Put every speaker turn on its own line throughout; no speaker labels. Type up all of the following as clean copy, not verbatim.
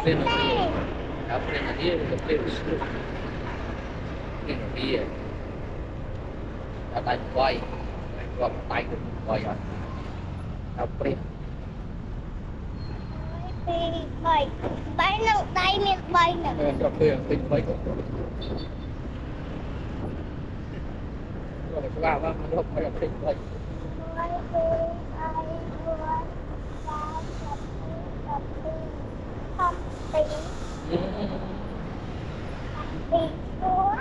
pleno dia, a pleno dia, a pleno sul, pleno dia, a tay quay, gọi tay được quay rồi, a pleno.
Bay, bay nè, tay miệng bay nè.
Cà phê tinh bay rồi. Rồi các bạn nó không phải là tinh bay.
Không tí, tí xuống.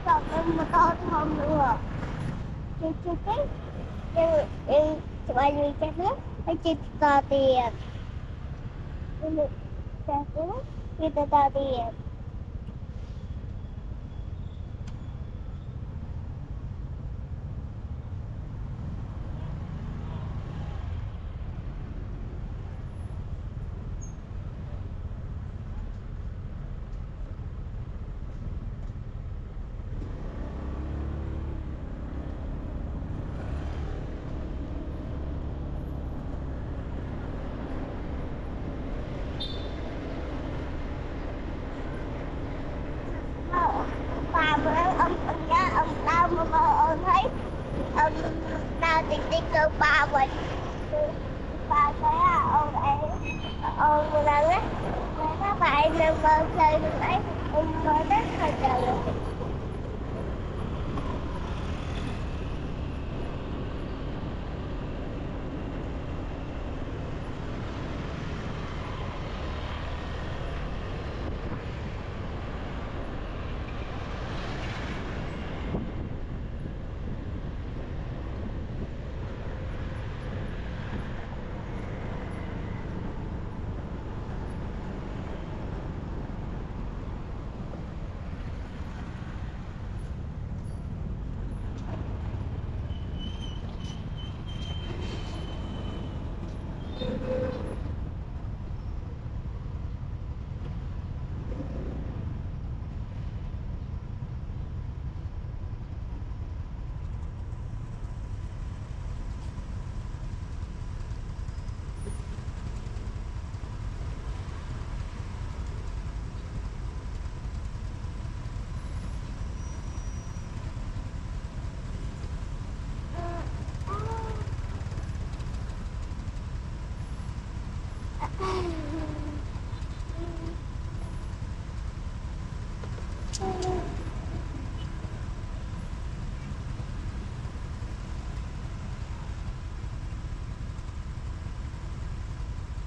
Chọn lên một con không nữa. Chứ cái nhưng chụp ảnh đi cái nước hay chỉ tờ tiền nhưng cái nước chỉ tờ tiền. Bà với ông nhá, ông tao mà ông thấy ông tao tính tích cơ ba mình ba thấy ông ấy ông đang á các bạn nên mơ chơi được ấy ông mới rất là trời.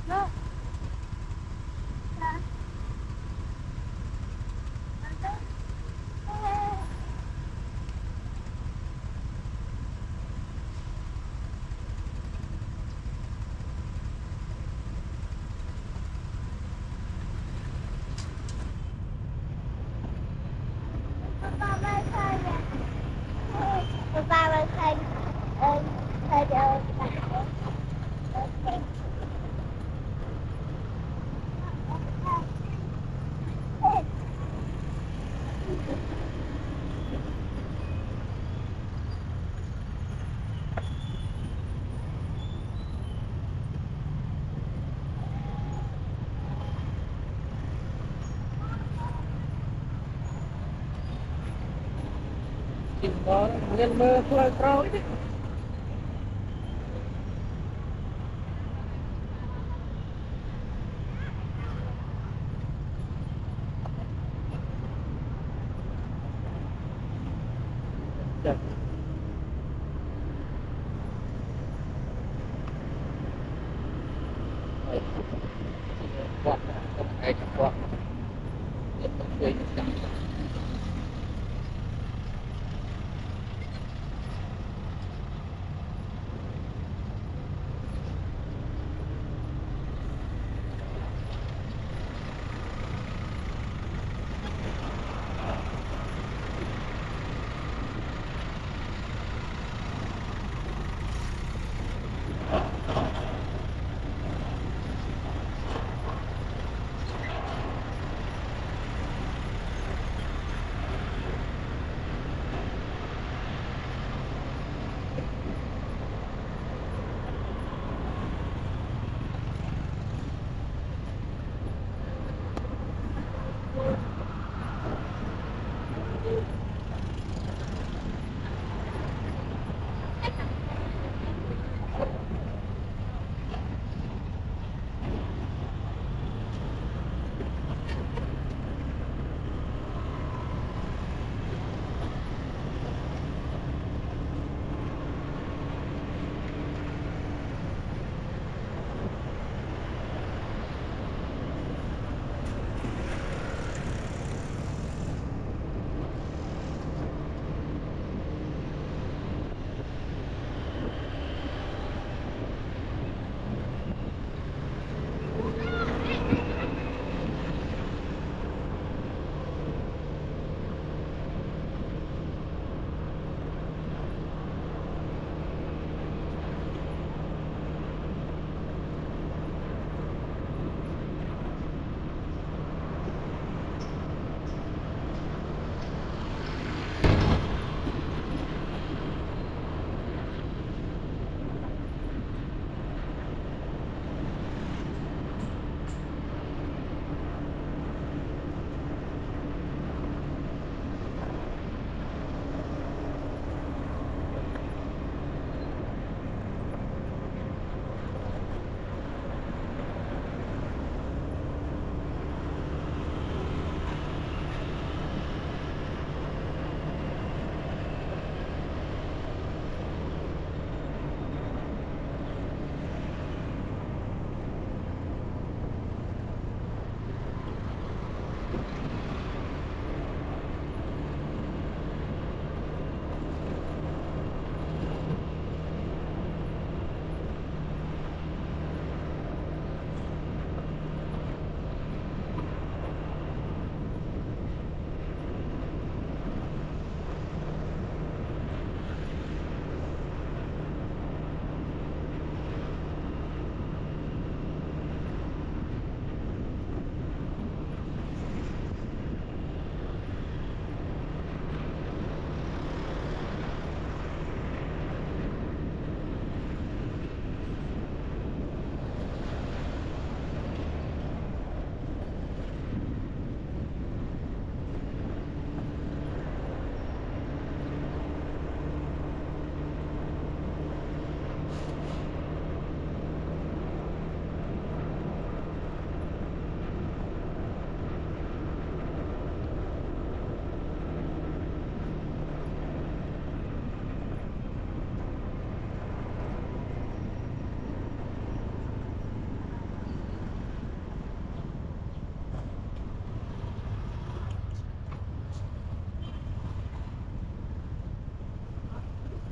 No. Ba ba thay thay
Đó, nhân mơ khơi trôi đấy. Chật. Quạt, không ai chặt quạt. Để không quên chặt.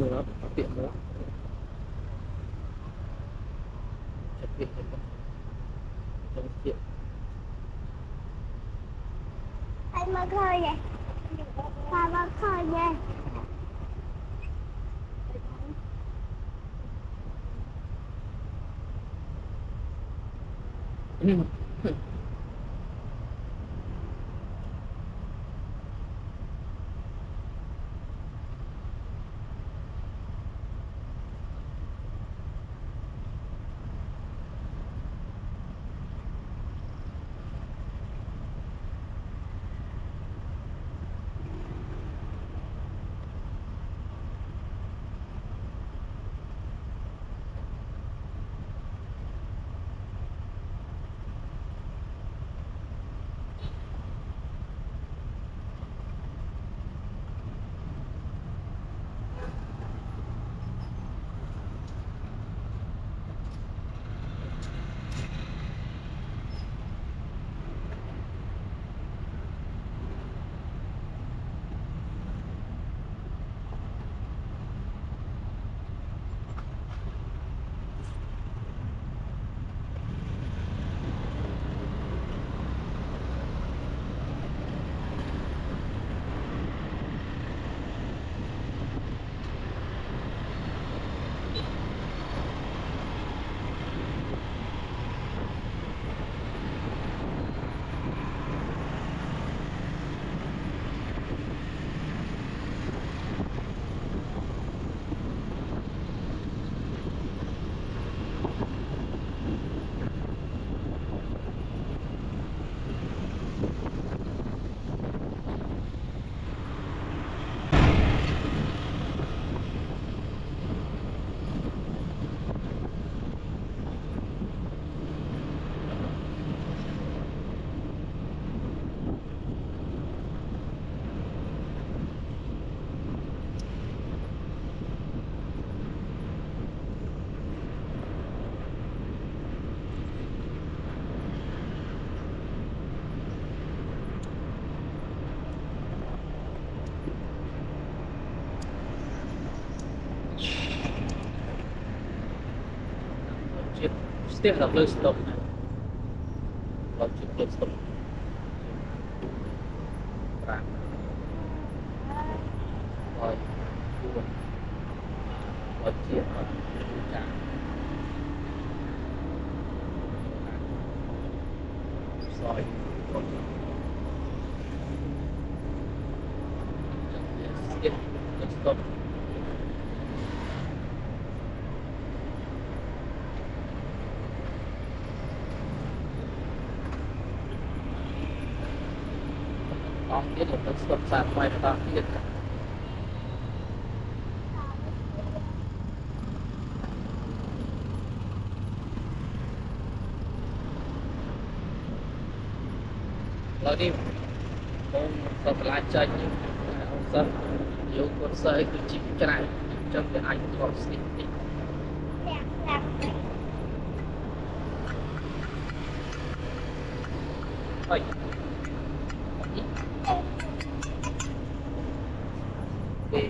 được đó tiện nữa chặt tiện trong tiện
Hai mà khơi vậy. Hai mà khơi vậy.
Still là blue stop này còn chip blue stop và rồi buồn còn chip và trà rồi còn still blue stop còn biết là blue stop sàn quay ta biết rồi đi ông sao phải lại chơi nhưng ông sao yêu con sợi cứ chìm cái này trong cái anh còn xịt đi ơi về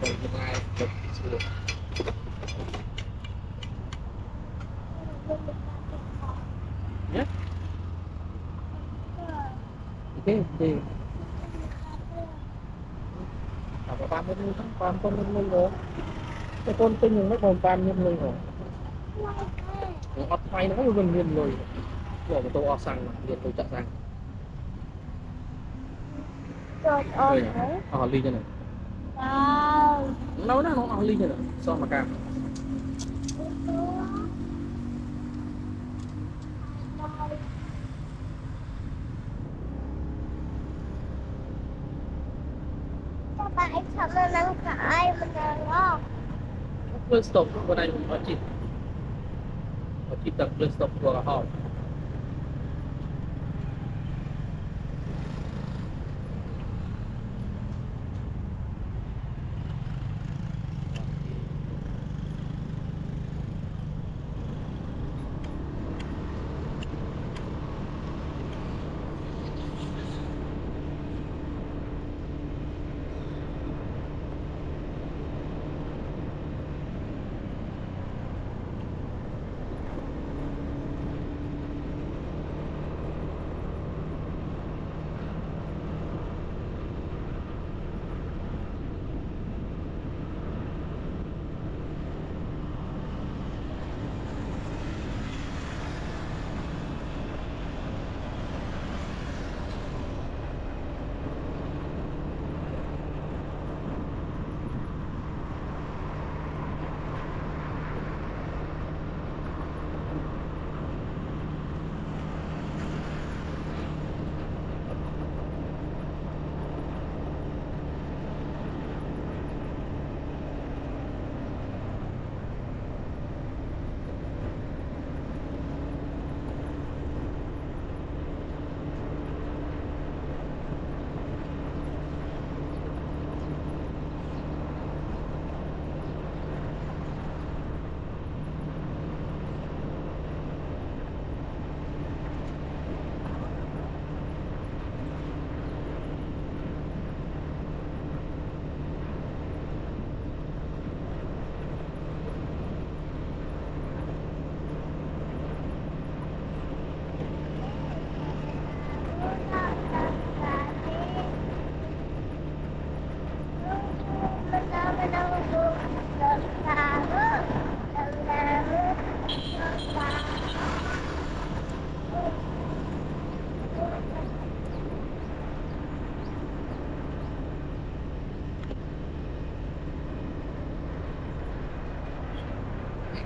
rồi như này được chưa nhé ok thì apa pamit dulu kan pamit dulu cái con tinh nó còn pam nhân luôn rồi ọt thay nó gần liền rồi bỏ một tô o xăng liền tôi chặn xăng
Rồi đấy.
ly cho này
Đâu.
nó ly cho này sao mà cam
Tại sao nó nâng cãi mình không?
blue stop bên này có chip đặt blue stop của họ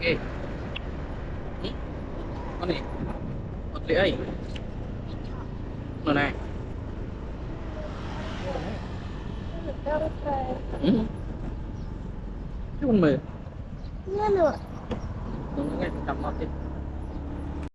Oke. Con này. Một lưỡi ấy. Nó này. Cái con mờ.
Nó được.
Đúng ngay cầm nó đi.